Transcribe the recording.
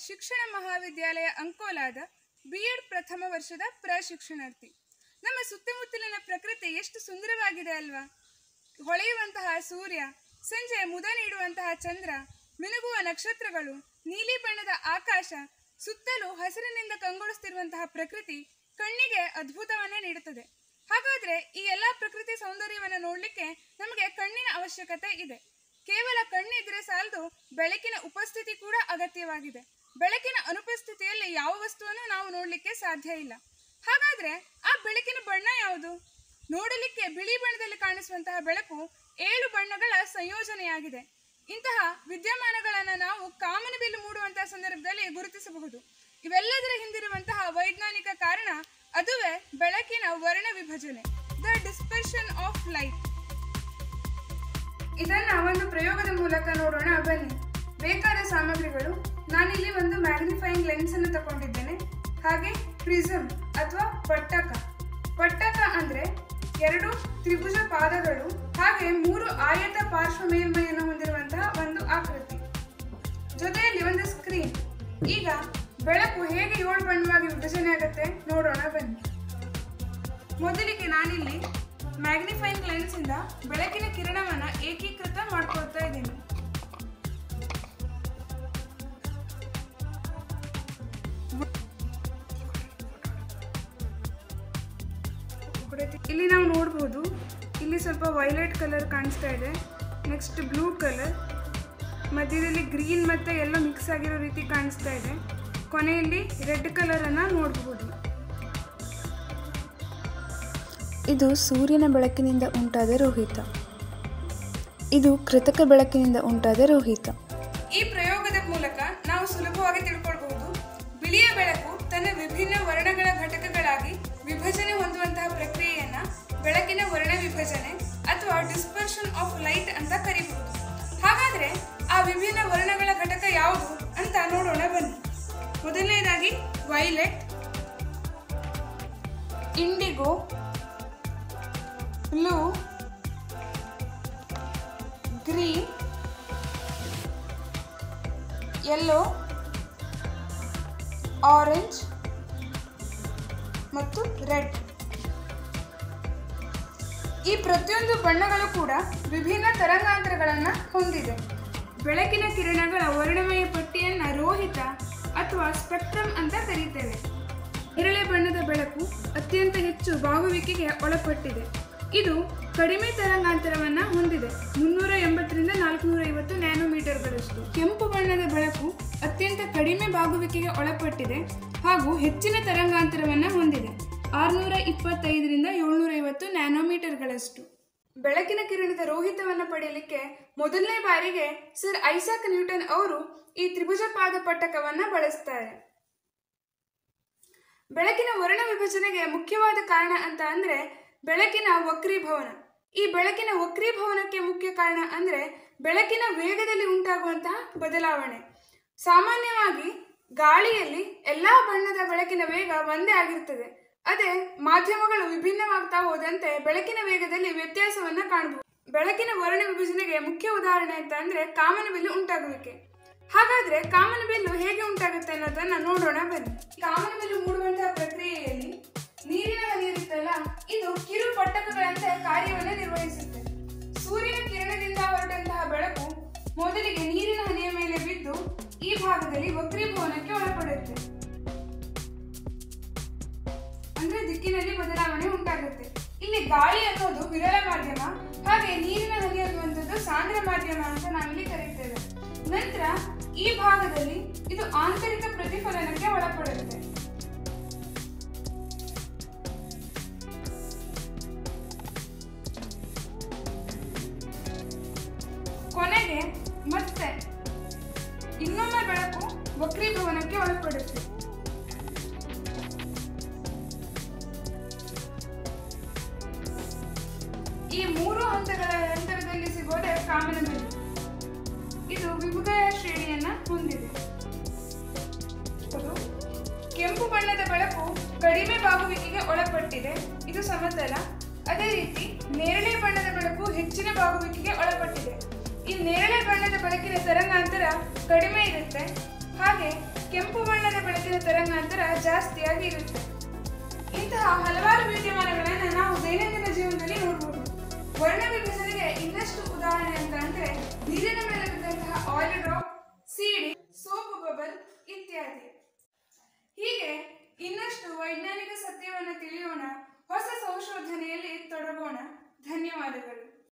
ಶಿಕ್ಷಣ ಮಹಾವಿದ್ಯಾಲಯ ಅಂಕೋಲಾದ B.Ed ಪ್ರಥಮ ವರ್ಷದ ಪ್ರಶಿಕ್ಷಣಾರ್ಥಿ. ನಮ್ಮ ಸುತ್ತಮುತ್ತಲಿನ ಪ್ರಕೃತಿ ಎಷ್ಟು ಸುಂದರವಾಗಿದೆ ಅಲ್ವಾ? ಹೊಳೆಯುವಂತಹ ಸೂರ್ಯ, ಸಂಜೆ ಮುದ ನೀಡುವಂತಹ ಚಂದ್ರ, ಮಿನುಗುವ ನಕ್ಷತ್ರಗಳು, ನೀಲಿ ಬಣ್ಣದ ಆಕಾಶ, ಸುತ್ತಲೂ ಹಸಿರಿನಿಂದ ಕಂಗೊಳಿಸುತ್ತಿರುವಂತಹ ಪ್ರಕೃತಿ ಕಣ್ಣಿಗೆ ಅದ್ಭುತವನ್ನೇ ನೀಡುತ್ತದೆ. ಹಾಗಾದ್ರೆ ಈ ಎಲ್ಲ ಪ್ರಕೃತಿ ಸೌಂದರ್ಯವನ್ನು ನೋಡಲಿಕ್ಕೆ ನಮಗೆ ಕಣ್ಣಿನ ಅವಶ್ಯಕತೆ ಇದೆ. ಕೇವಲ ಕಣ್ಣಿದ್ರೆ ಸಾಲದು, ಬೆಳಕಿನ ಉಪಸ್ಥಿತಿ ಕೂಡ ಅಗತ್ಯವಾಗಿದೆ. ಬೆಳಕಿನ ಅನುಪಸ್ಥಿತಿಯಲ್ಲಿ ಯಾವ ವಸ್ತುವನ್ನು ನಾವು ನೋಡಲಿಕ್ಕೆ ಸಾಧ್ಯ ಇಲ್ಲ. ಹಾಗಾದ್ರೆ ಆ ಬೆಳಕಿನ ಬಣ್ಣ ಯಾವುದು? ನೋಡಲಿಕ್ಕೆ ಬಿಳಿ ಬಣ್ಣದಲ್ಲಿ ಕಾಣಿಸುವಂತಹ ಬೆಳಕು 7 ಬಣ್ಣಗಳ ಸಂಯೋಜನೆಯಾಗಿದೆ. ಇಂತಹ ವಿದ್ಯಮಾನಗಳನ್ನು ನಾವು ಕಾಮನಬಿಲ್ಲು ಮೂಡುವಂತಹ ಸಂದರ್ಭದಲ್ಲಿ ಗುರುತಿಸಬಹುದು. ಇವೆಲ್ಲದರ ಹಿಂದಿರುವಂತಹ ವೈಜ್ಞಾನಿಕ ಕಾರಣ ಅದುವೇ ಬೆಳಕಿನ ವರ್ಣ ವಿಭಜನೆ, ದ ಡಿಸ್ಪರ್ಷನ್ ಆಫ್ ಲೈಟ್. ಇದನ್ನ ಒಂದು ಪ್ರಯೋಗದ ಮೂಲಕ ನೋಡೋಣ ಬನ್ನಿ. ಬೇಕಾದ ಸಾಮಗ್ರಿಗಳು: ನಾನಿಲ್ಲಿ ಒಂದು ಮ್ಯಾಗ್ನಿಫೈಯಿಂಗ್ ಲೆನ್ಸ್ ಅನ್ನು ತಗೊಂಡಿದ್ದೇನೆ, ಹಾಗೆ ಪ್ರಿಸಮ್ ಅಥವಾ ಪಟ್ಟಕ ಅಂದ್ರೆ 2 ತ್ರಿಭುಜ ಪಾದಗಳು, ಹಾಗೆ 3 ಆಯತ ಪಾರ್ಶ್ವ ಮೇಲ್ಮೈಯನ್ನು ಹೊಂದಿರುವಂತಹ ಒಂದು ಆಕೃತಿ, ಜೊತೆಯಲ್ಲಿ ಒಂದು ಸ್ಕ್ರೀನ್. ಈಗ ಬೆಳಕು ಹೇಗೆ 7 ಬಣ್ಣವಾಗಿ ವಿಭಜನೆ ಆಗುತ್ತೆ ನೋಡೋಣ ಬನ್ನಿ. ಮೊದಲಿಗೆ ನಾನಿಲ್ಲಿ ಮ್ಯಾಗ್ನಿಫೈಯಿಂಗ್ ಲೆನ್ಸ್ ಇಂದ ಬೆಳಕಿನ ಕಿರಣವನ್ನ ಏಕೀಕೃತ ಮಾಡ್ಕೊಳ್ತಾ ಇದ್ದೀನಿ. ಇಲ್ಲಿ ನಾವು ನೋಡಬಹುದು, ಇಲ್ಲಿ ಸ್ವಲ್ಪ ವೈಲೆಟ್ ಕಲರ್ ಕಾಣಿಸ್ತಾ ಇದೆ, ನೆಕ್ಸ್ಟ್ ಬ್ಲೂ ಕಲರ್, ಮಧ್ಯದಲ್ಲಿ ಗ್ರೀನ್ ಮತ್ತೆ ಎಲ್ಲೋ ಮಿಕ್ಸ್ ಆಗಿರೋ ರೀತಿ ಕಾಣಿಸ್ತಾ ಇದೆ, ಕೊನೆಯಲ್ಲಿ ರೆಡ್ ಕಲರ್ ಅನ್ನ ನೋಡಬಹುದು. ಇದು ಸೂರ್ಯನ ಬೆಳಕಿನಿಂದ ಉಂಟಾದ ರೋಹಿತ. ಇದು ಕೃತಕ ಬೆಳಕಿನಿಂದ ಉಂಟಾದ ರೋಹಿತ. ಈ ಪ್ರಯೋಗದ ಮೂಲಕ ನಾವು ಸುಲಭವಾಗಿ ತಿಳ್ಕೊಳ್ಬಹುದು, ಬಿಳಿಯ ಬೆಳಕು ತನ್ನ ವಿಭಿನ್ನ ವರ್ಣಗಳ ಘಟಕಗಳಾಗಿ ವಿಭಜನೆ ಹೊಂದುವಂತಹ ಪ್ರಕ್ರಿಯೆಯನ್ನ ಬೆಳಕಿನ ವರ್ಣ ವಿಭಜನೆ ಅಥವಾ ಡಿಸ್ಪರ್ಷನ್ ಆಫ್ ಲೈಟ್ ಅಂತ ಕರೀಬಹುದು. ಹಾಗಾದ್ರೆ ಆ ವಿಭಿನ್ನ ವರ್ಣಗಳ ಘಟಕ ಯಾವುದು ಅಂತ ನೋಡೋಣ ಬನ್ನಿ. ಮೊದಲನೇದಾಗಿ violet, IndiGo, blue, green, yellow, orange ಮತ್ತು ರೆಡ್. ಈ ಪ್ರತಿಯೊಂದು ಬಣ್ಣಗಳು ಕೂಡ ವಿಭಿನ್ನ ತರಂಗಾಂತರಗಳನ್ನು ಹೊಂದಿದೆ. ಬೆಳಕಿನ ಕಿರಣಗಳ ವರ್ಣಮಯ ಪಟ್ಟಿಯನ್ನು ರೋಹಿತ ಅಥವಾ ಸ್ಪೆಕ್ಟ್ರಮ್ ಅಂತ ಕರೀತೇವೆ. ನೇರಳೆ ಬಣ್ಣದ ಬೆಳಕು ಅತ್ಯಂತ ಹೆಚ್ಚು ಬಾಗುವಿಕೆಗೆ ಒಳಪಟ್ಟಿದೆ. ಇದು ಕಡಿಮೆ ತರಂಗಾಂತರವನ್ನು ಹೊಂದಿದೆ, 380 ರಿಂದ 450 ನ್ಯಾನೋಮೀಟರ್ಗಳಷ್ಟು. ಕೆಂಪು ಬಣ್ಣದ ಬೆಳಕು ಅತ್ಯಂತ ಕಡಿಮೆ ಬಾಗುವಿಕೆಗೆ ಒಳಪಟ್ಟಿದೆ ಹಾಗೂ ಹೆಚ್ಚಿನ ತರಂಗಾಂತರವನ್ನು ಹೊಂದಿದೆ, 625 ರಿಂದ 750 ನ್ಯಾನೋಮೀಟರ್ಗಳಷ್ಟು. ಬೆಳಕಿನ ಕಿರಣದ ರೋಹಿತವನ್ನು ಪಡೆಯಲಿಕ್ಕೆ ಮೊದಲನೇ ಬಾರಿಗೆ ಸರ್ ಐಸಾಕ್ ನ್ಯೂಟನ್ ಅವರು ಈ ತ್ರಿಭುಜಪಾದ ಪಟ್ಟಕವನ್ನು ಬಳಸ್ತಾರೆ. ಬೆಳಕಿನ ವರ್ಣ ವಿಭಜನೆಗೆ ಮುಖ್ಯವಾದ ಕಾರಣ ಅಂತ ಅಂದ್ರೆ ಬೆಳಕಿನ ವಕ್ರೀಭವನ. ಈ ಬೆಳಕಿನ ವಕ್ರೀಭವನಕ್ಕೆ ಮುಖ್ಯ ಕಾರಣ ಅಂದ್ರೆ ಬೆಳಕಿನ ವೇಗದಲ್ಲಿ ಉಂಟಾಗುವಂತಹ ಬದಲಾವಣೆ. ಸಾಮಾನ್ಯವಾಗಿ ಗಾಳಿಯಲ್ಲಿ ಎಲ್ಲಾ ಬಣ್ಣದ ಬೆಳಕಿನ ವೇಗ ಒಂದೇ ಆಗಿರ್ತದೆ. ಅದೇ ಮಾಧ್ಯಮಗಳು ವಿಭಿನ್ನವಾಗ್ತಾ ಹೋದಂತೆ ಬೆಳಕಿನ ವೇಗದಲ್ಲಿ ವ್ಯತ್ಯಾಸವನ್ನ ಕಾಣಬಹುದು. ಬೆಳಕಿನ ವರ್ಣ ವಿಭಜನೆಗೆ ಮುಖ್ಯ ಉದಾಹರಣೆ ಅಂತ ಅಂದ್ರೆ ಕಾಮನಬಿಲ್ಲು ಉಂಟಾಗುವಿಕೆ. ಹಾಗಾದ್ರೆ ಕಾಮನಬಿಲ್ಲು ಹೇಗೆ ಉಂಟಾಗುತ್ತೆ ಅನ್ನೋದನ್ನ ನೋಡೋಣ ಬನ್ನಿ. ಕಾಮನಬಿಲ್ಲು ಮೂಡುವಂತಹ ಪ್ರಕ್ರಿಯೆಯಲ್ಲಿ ನೀರಿನ ಹನಿ ಇರುತ್ತಲ್ಲ, ಇದು ಕಿರು ಪಟ್ಟಕಗಳಂತೆ ಕಾರ್ಯವನ್ನು ನಿರ್ವಹಿಸುತ್ತೆ. ಸೂರ್ಯನ ಕಿರಣದಿಂದ ಹೊರಟಂತಹ ಬೆಳಕು ಮೊದಲಿಗೆ ನೀರಿನ ಹನಿಯ ಮೇಲೆ ಬಿದ್ದು ಈ ಭಾಗದಲ್ಲಿ ವಕ್ರೀಭವನಕ್ಕೆ ಒಳಪಡುತ್ತೆ, ಅಂದ್ರೆ ದಿಕ್ಕಿನಲ್ಲಿ ಬದಲಾವಣೆ ಉಂಟಾಗುತ್ತೆ. ಇಲ್ಲಿ ಗಾಳಿ ಅನ್ನೋದು ವಿರಳ ಮಾಧ್ಯಮ, ಹಾಗೆ ನೀರಿನ ಹನಿ ಅನ್ನುವಂಥದ್ದು ಸಾಂದ್ರ ಮಾಧ್ಯಮ ಅಂತ ನಾವಿಲ್ಲಿ ಕರೀತೇವೆ. ನಂತರ ಈ ಭಾಗದಲ್ಲಿ ಇದು ಆಂತರಿಕ ಪ್ರತಿಫಲನಕ್ಕೆ ಒಳಪಡುತ್ತೆ. ಕೊನೆಗೆ ಮತ್ತೆ ಇನ್ನೊಮ್ಮೆ ಬೆಳಕು ವಕ್ರೀಭವನಕ್ಕೆ ಒಳಪಡುತ್ತೆ. ಈ 3 ಹಂತಗಳ ನಂತರದಲ್ಲಿ ಸಿಗೋದೇ ಕಾಮನಬಿಲ್ಲು. ಇದು ವಿಭುಗಯ ಶ್ರೇಣಿಯನ್ನ ಹೊಂದಿದೆ. ಕೆಂಪು ಬಣ್ಣದ ಬೆಳಕು ಕಡಿಮೆ ಬಾಗುವಿಕೆಗೆ ಒಳಪಟ್ಟಿದೆ, ಇದು ಸಮತಲ. ಅದೇ ರೀತಿ ನೇರಳೆ ಬಣ್ಣದ ಬೆಳಕು ಹೆಚ್ಚಿನ ಬಾಗುವಿಕೆಗೆ ಒಳಪಟ್ಟಿದೆ. ಈ ನೇರಳೆ ಬಣ್ಣದ ಬೆಳಕಿನ ತರಂಗಾಂತರ ಕಡಿಮೆ ಇರುತ್ತೆ, ಹಾಗೆ ಕೆಂಪು ಬಣ್ಣದ ಬೆಳಕಿನ ತರಂಗಾಂತರ ಜಾಸ್ತಿಯಾಗಿ ಇರುತ್ತೆ. ಇಂತಹ ಹಲವಾರು ವಿದ್ಯಮಾನಗಳನ್ನು ನಾವು ದೈನಂದಿನ ಜೀವನದಲ್ಲಿ ನೋಡಬಹುದು. ವರ್ಣ ವಿಭಜನೆಗೆ ಇನ್ನಷ್ಟು ಉದಾಹರಣೆ ಅಂತ ಅಂದ್ರೆ ನೀರಿನ ಮೇಲೆ ಬಿದ್ದಂತಹ oil drop, CD, soap bubble ಇತ್ಯಾದಿ. ಹೀಗೆ ಇನ್ನಷ್ಟು ವೈಜ್ಞಾನಿಕ ಸತ್ಯವನ್ನು ತಿಳಿಯೋಣ, ಹೊಸ ಸಂಶೋಧನೆಯಲ್ಲಿ ತೊಡಗೋಣ. ಧನ್ಯವಾದಗಳು.